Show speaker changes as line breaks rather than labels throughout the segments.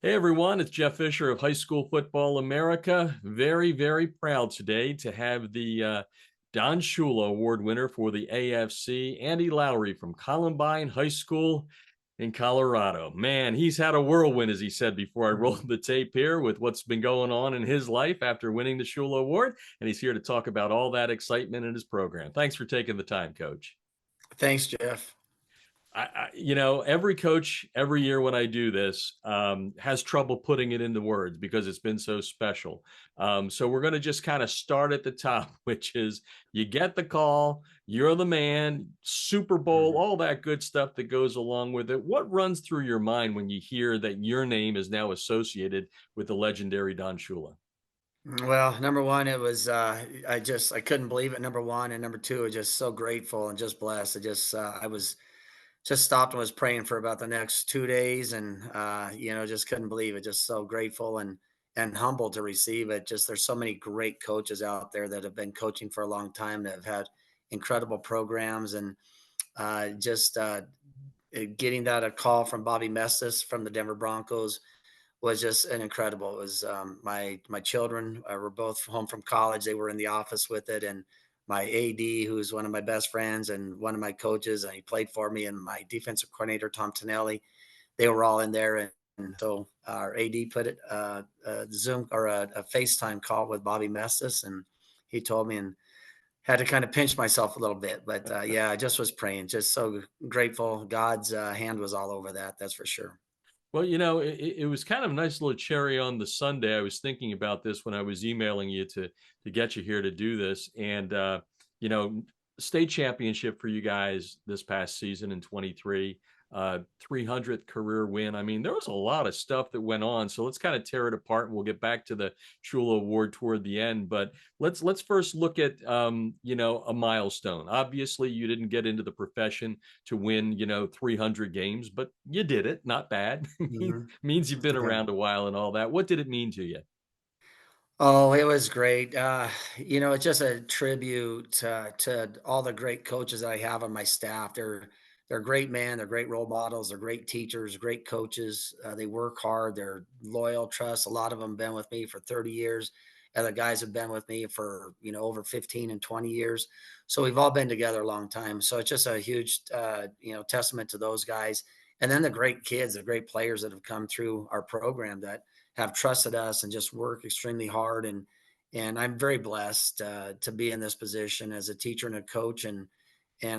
Hey everyone, it's Jeff Fisher of High School Football America. Very, very proud today to have the Don Shula Award winner for the AFC, Andy Lowry from Columbine High School in Colorado. Man, he's had a whirlwind, as he said before I rolled the tape here, with what's been going on in his life after winning the Shula Award. And he's here to talk about all that excitement in his program. Thanks for taking the time, Coach.
Thanks, Jeff.
Every coach every year when I do this has trouble putting it into words because it's been so special. So we're going to just kind of start at the top, which is you get the call, you're the man, Super Bowl,
Mhm.
all that good stuff that goes along with it. What runs through your mind when you hear that your name is now associated with the legendary Don Shula?
Well, number one, it was I couldn't believe it. Number one, and number two, I was just so grateful and just blessed. I was just stopped and was praying for about the next 2 days, and just couldn't believe it. Just so grateful and humbled to receive it. Just there's so many great coaches out there that have been coaching for a long time that have had incredible programs, and just getting that a call from Bobby Mestis from the Denver Broncos was just an incredible. It was my children were both home from college. They were in the office with it, and my AD, who's one of my best friends and one of my coaches, and he played for me, and my defensive coordinator Tom Tonelli, they were all in there, and so our AD put it a Zoom or a FaceTime call with Bobby Mestis, and he told me and had to kind of pinch myself a little bit, but yeah, I just was praying, just so grateful. God's hand was all over that. That's for sure.
Well, it was kind of a nice little cherry on the sundae. I was thinking about this when I was emailing you to get you here to do this, and you know, state championship for you guys this past season in 23, 300th career win. I mean, there was a lot of stuff that went on. So let's kind of tear it apart, and we'll get back to the Shula Award toward the end. But let's first look at a milestone. Obviously, you didn't get into the profession to win, 300 games, but you did it. Not bad.
Mhm.
Means you've been
Yeah.
around a while and all that. What did it mean to you?
Oh, it was great. It's just a tribute to all the great coaches that I have on my staff. They're great men. They're great role models. They're great teachers, great coaches. They work hard. They're loyal, trust. A lot of them been with me for 30 years. Other guys have been with me for over 15 and 20 years. So we've all been together a long time. So it's just a huge testament to those guys. And then the great kids, the great players that have come through our program that have trusted us and just work extremely hard. And I'm very blessed to be in this position as a teacher and a coach. And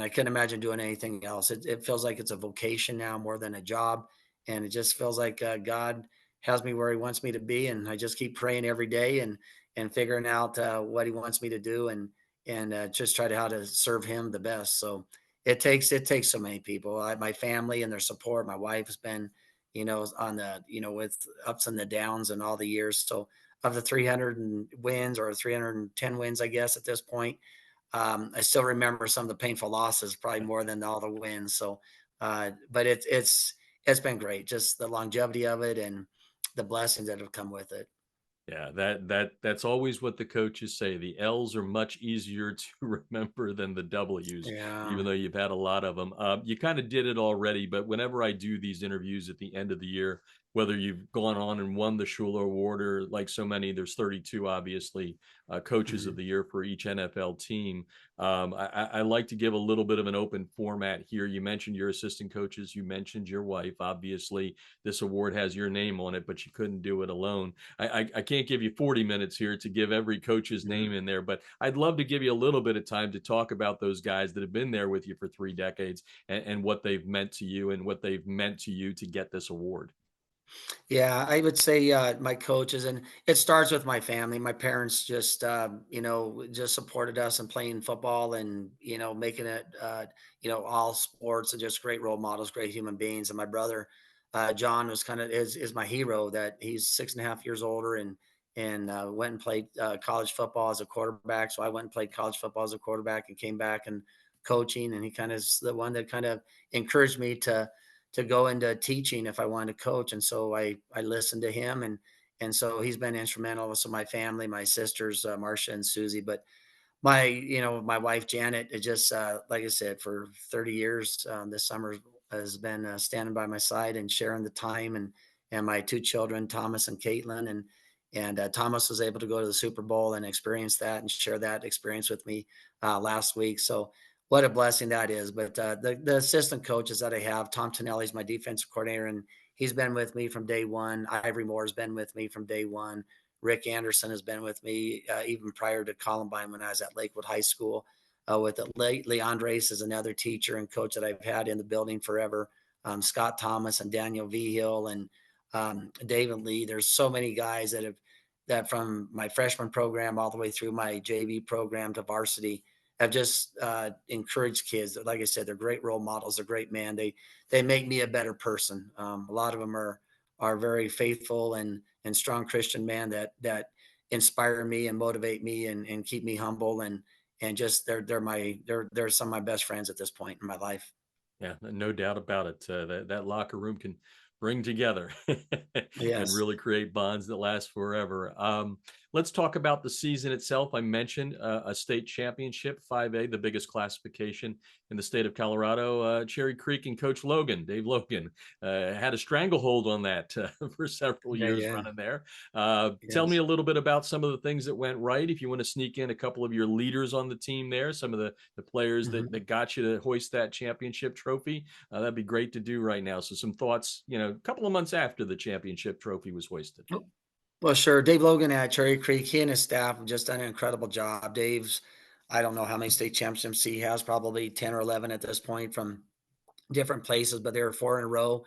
I couldn't imagine doing anything else. It feels like it's a vocation now more than a job. And it just feels like God has me where He wants me to be. And I just keep praying every day and figuring out what He wants me to do and just try to how to serve Him the best. So it takes so many people. My family and their support. My wife has been on the, with ups and the downs and all the years. So of the 300 wins or 310 wins, I guess at this point, I still remember some of the painful losses, probably more than all the wins. So, but it's been great, just the longevity of it and the blessings that have come with it.
Yeah, that's always what the coaches say. The L's are much easier to remember than the W's,
Yeah.
even though you've had a lot of them. You kind of did it already, but whenever I do these interviews at the end of the year, whether you've gone on and won the Shula Award or like so many, there's 32 obviously coaches of
Mhm.
the year for each NFL team. I like to give a little bit of an open format here. You mentioned your assistant coaches, you mentioned your wife. Obviously, this award has your name on it, but you couldn't do it alone. I can't give you 40 minutes here to give every coach's
Mhm.
name in there, but I'd love to give you a little bit of time to talk about those guys that have been there with you for 3 decades and what they've meant to you and what they've meant to you to get this award.
Yeah, I would say my coaches, and it starts with my family. My parents just, just supported us in playing football and making it, all sports and just great role models, great human beings. And my brother, John, was kind of is my hero. That he's 6.5 years older and went and played college football as a quarterback. So I went and played college football as a quarterback and came back and coaching. And he kind of is the one that kind of encouraged me to go into teaching if I wanted to coach. And so I listened to him and so he's been instrumental. So my family, my sisters, Marcia and Susie, but my wife Janet, it just like I said, for 30 years, this summer has been standing by my side and sharing the time and my two children, Thomas and Caitlin, and Thomas was able to go to the Super Bowl and experience that and share that experience with me last week. So what a blessing that is. But the assistant coaches that I have, Tom Tonelli is my defensive coordinator, and he's been with me from day one. Ivory Moore has been with me from day one. Rick Anderson has been with me even prior to Columbine when I was at Lakewood High School. With it, Leandres is another teacher and coach that I've had in the building forever. Scott Thomas and Daniel Vigil and David Lee. There's so many guys that from my freshman program all the way through my JV program to varsity have just encouraged kids. Like I said, they're great role models. They're great man. They make me a better person. A lot of them are very faithful and strong Christian man that inspire me and motivate me and keep me humble and just they're some of my best friends at this point in my life.
Yeah, no doubt about it. That locker room can bring together and
Yes.
really create bonds that last forever. Let's talk about the season itself. I mentioned a state championship, 5A, the biggest classification in the state of Colorado. Cherry Creek and Coach Logan, Dave Logan, had a stranglehold on that for several
Yeah.
years
Yeah.
running there. Tell me
Yes.
a little bit about some of the things that went right. If you want to sneak in a couple of your leaders on the team there, some of the players
Mhm.
that got you to hoist that championship trophy, that'd be great to do right now. So some thoughts, a couple of months after the championship trophy was hoisted.
Well, sure. Dave Logan at Cherry Creek, he and his staff have just done an incredible job. Dave's, I don't know how many state championships he has, probably 10 or 11 at this point from different places, but they were four in a row.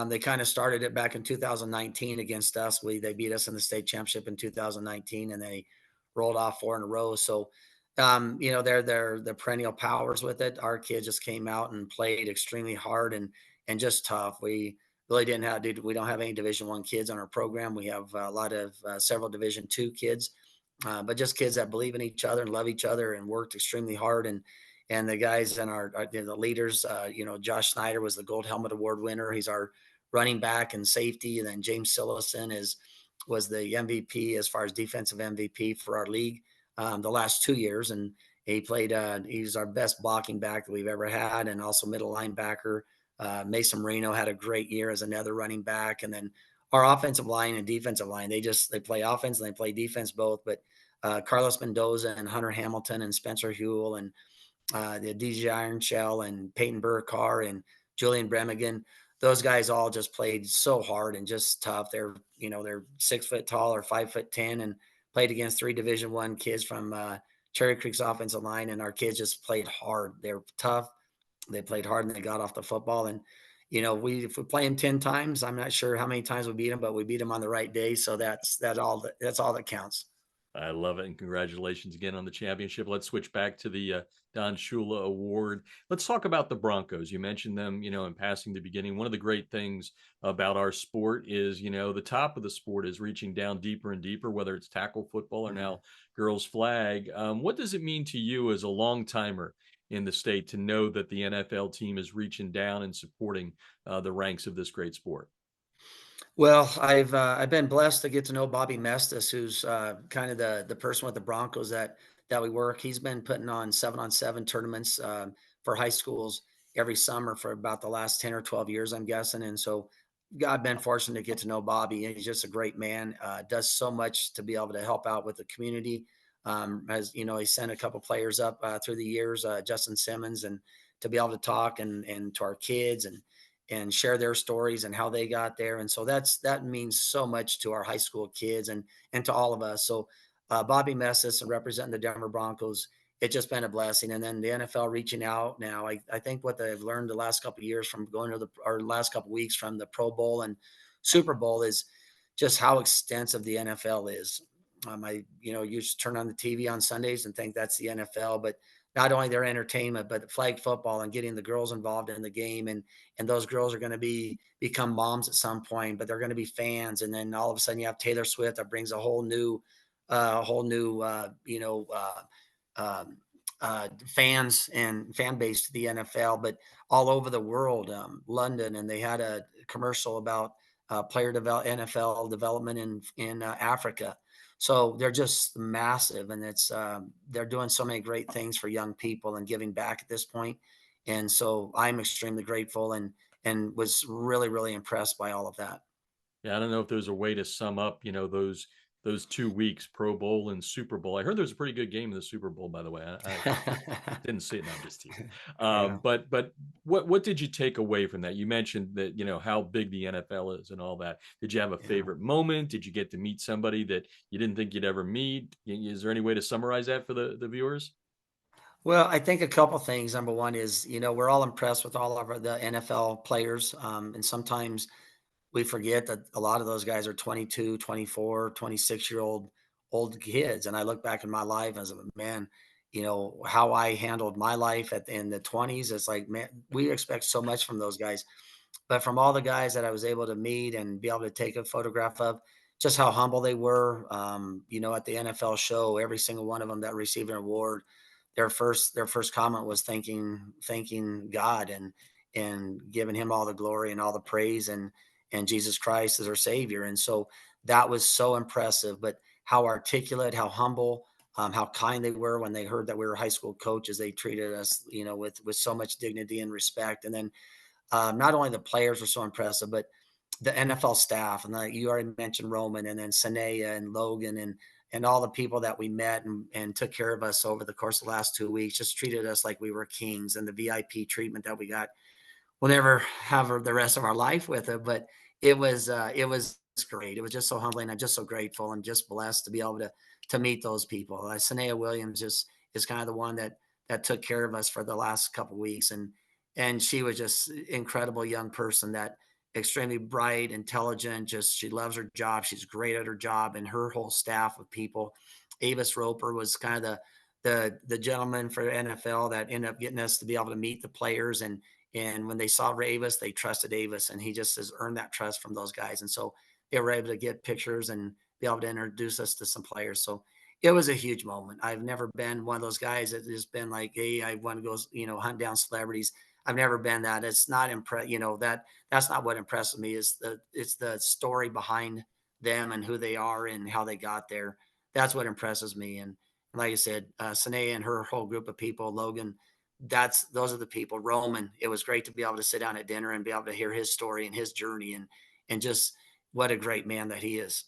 They kind of started it back in 2019 against us. They beat us in the state championship in 2019, and they rolled off four in a row. So, they're the perennial powers with it. Our kids just came out and played extremely hard and just tough. We really didn't have we don't have any Division I kids on our program. We have a lot of several Division II kids, but just kids that believe in each other and love each other and worked extremely hard. And the guys in the leaders, Josh Snyder was the Gold Helmet Award winner. He's our running back and safety. And then James Sillison was the MVP as far as defensive MVP for our league the last 2 years. And he's our best blocking back that we've ever had, and also middle linebacker. Mason Marino had a great year as another running back. And then our offensive line and defensive line, they play offense and they play defense both. But Carlos Mendoza and Hunter Hamilton and Spencer Hewell and the DJ Iron Shell and Peyton Burkar and Julian Bremigan. Those guys all just played so hard and just tough. They're 6 foot tall or 5'10" and played against three Division I kids from Cherry Creek's offensive line, and our kids just played hard. They're tough. They played hard and they got off the football. And if we play them 10 times, I'm not sure how many times we beat them, but we beat them on the right day. So that's all that counts.
I love it. And congratulations again on the championship. Let's switch back to the Don Shula Award. Let's talk about the Broncos. You mentioned them, in passing the beginning. One of the great things about our sport is, the top of the sport is reaching down deeper and deeper, whether it's tackle football or
Mhm.
now girls flag. What does it mean to you as a long timer in the state to know that the NFL team is reaching down and supporting the ranks of this great sport?
Well, I've been blessed to get to know Bobby Mestis, who's kind of the person with the Broncos that we work. He's been putting on 7-on-7 tournaments for high schools every summer for about the last 10 or 12 years, I'm guessing. And so I've been fortunate to get to know Bobby. He's just a great man. Does so much to be able to help out with the community. He sent a couple players up through the years, Justin Simmons, and to be able to talk and to our kids and share their stories and how they got there. And so that means so much to our high school kids and to all of us. So Bobby Messis and representing the Denver Broncos, it's just been a blessing. And then the NFL reaching out now. I think what they've learned the last couple of years from going to or last couple of weeks from the Pro Bowl and Super Bowl is just how extensive the NFL is. You just turn on the TV on Sundays and think that's the NFL, but not only their entertainment, but the flag football and getting the girls involved in the game, and those girls are going to become moms at some point, but they're going to be fans. And then all of a sudden you have Taylor Swift that brings a whole new, um, fans and fan base to the NFL, but all over the world, London, and they had a commercial about NFL development in Africa. So they're just massive, and they're doing so many great things for young people and giving back at this point. And so I'm extremely grateful and was really, really impressed by all of that.
Yeah, I don't know if there's a way to sum up, those 2 weeks, Pro Bowl and Super Bowl. I heard there's a pretty good game in the Super Bowl, by the way. I didn't see it. No, I'm just teasing.
Yeah.
But what did you take away from that? You mentioned that, how big the NFL is and all that. Did you have a
Yeah.
favorite moment? Did you get to meet somebody that you didn't think you'd ever meet? Is there any way to summarize that for the viewers?
Well, I think a couple things. Number one is, we're all impressed with all of the NFL players. And sometimes we forget that a lot of those guys are 22, 24, 26-year-old old kids. And I look back in my life as a man, how I handled my life in the 20s. It's like, man, we expect so much from those guys. But from all the guys that I was able to meet and be able to take a photograph of, just how humble they were. At the NFL show, every single one of them that received an award, their first comment was thanking God and giving him all the glory and all the praise and Jesus Christ as our Savior. And so that was so impressive. But how articulate, how humble, how kind they were when they heard that we were high school coaches. They treated us, with so much dignity and respect. And then not only the players were so impressive, but the NFL staff, and like you already mentioned Roman, and then Sanea and Logan, and all the people that we met and took care of us over the course of the last 2 weeks, just treated us like we were kings, and the VIP treatment that we got. We'll never have the rest of our life with it, but it was great. It was just so humbling. I'm just so grateful and just blessed to be able to meet those people. Sanea Williams just is kind of the one that took care of us for the last couple of weeks, and she was just incredible young person that extremely bright, intelligent. Just she loves her job. She's great at her job, and her whole staff of people. Avis Roper was kind of the gentleman for the NFL that ended up getting us to be able to meet the players and when they saw Avis, they trusted Avis, and he just has earned that trust from those guys. And so they were able to get pictures and be able to introduce us to some players. So it was a huge moment. I've never been one of those guys that has been like, hey, I want to go, hunt down celebrities. I've never been that. It's not that's not what impresses me. It's the story behind them and who they are and how they got there. That's what impresses me. And like I said, Sine and her whole group of people, Logan, those are the people. Roman, it was great to be able to sit down at dinner and be able to hear his story and his journey and just what a great man that he is.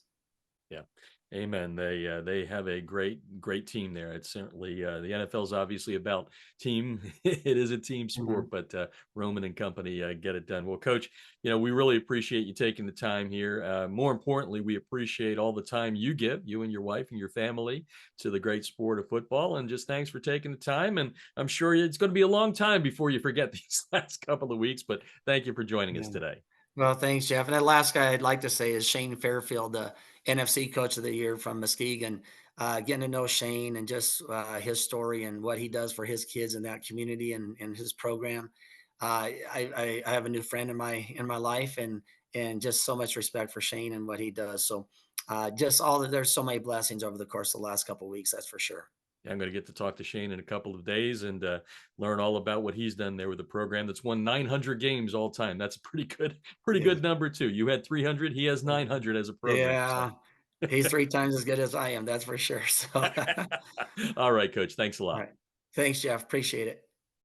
Yeah. Amen. They have a great team there. It's certainly the NFL is obviously about team. It is a team
Mhm.
sport, but Roman and company get it done. Well, Coach, we really appreciate you taking the time here. More importantly, we appreciate all the time you give, you and your wife and your family, to the great sport of football. And just thanks for taking the time. And I'm sure it's going to be a long time before you forget these last couple of weeks. But thank you for joining us
Yeah.
today.
Well, thanks, Jeff. And that last guy I'd like to say is Shane Fairfield, the NFC Coach of the Year from Muskegon. Getting to know Shane and just his story and what he does for his kids in that community and his program. I have a new friend in my life and just so much respect for Shane and what he does. So just there's so many blessings over the course of the last couple of weeks. That's for sure.
I'm going to get to talk to Shane in a couple of days and learn all about what he's done there with the program that's won 900 games all time. That's a pretty
Yeah.
good number too. You had 300, he has 900 as a program. So,
Yeah. He's 3 times as good as I am, that's for sure. So, all
all right, Coach. Thanks a lot.
right. Thanks, Jeff. Appreciate it.